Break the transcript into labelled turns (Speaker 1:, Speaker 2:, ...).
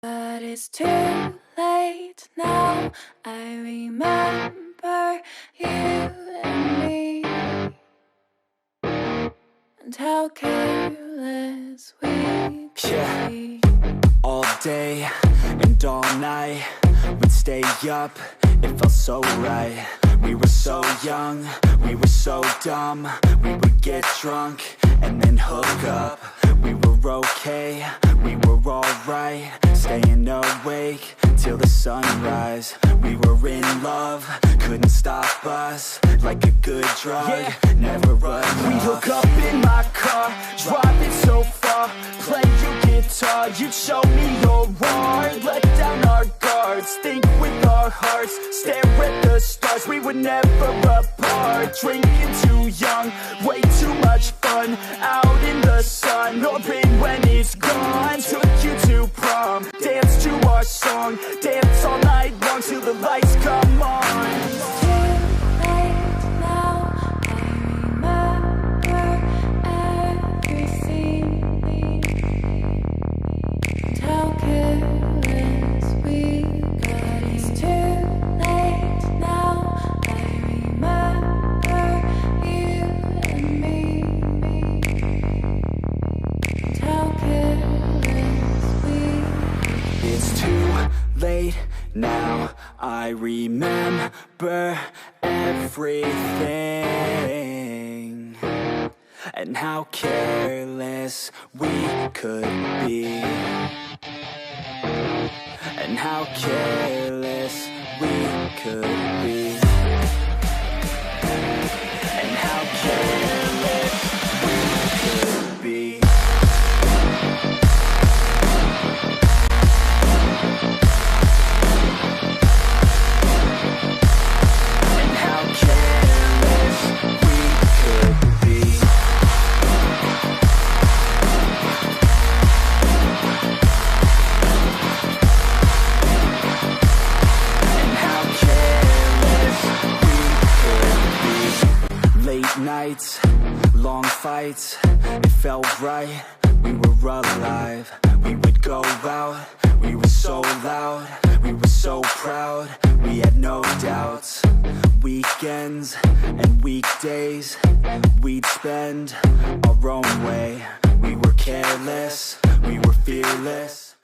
Speaker 1: But it's too late now. I remember you and me, and how careless we could be.
Speaker 2: All day and all night, we'd stay up, it felt so right. We were so young, we were so dumb. We would get drunk and then hook up. We were okay, we were alright, staying awake till the sunrise. We were in love, couldn't stop us, like a good drug, never enough.
Speaker 3: We'd hook up in my car, driving so far, play your guitar, you'd show me your art, let down our guards, think with our hearts, stare at the stars. We were never apart, drinking too young, way too much fun, out in the sun, hoping when it's gone. Took you to prom, dance to our song, dance all night long till the lights come on.
Speaker 1: It's too late now. I remember everything, and how careless we got. It's too late now. I remember you and me, and how careless we got.
Speaker 2: It's too late now, I remember everything, and how careless we could be, and how careless we could be, and how careless we could be. Nights, long fights, it felt right, we were alive. We would go out, we were so loud, we were so proud, we had no doubts. Weekends and weekdays, we'd spend our own way. We were careless, we were fearless.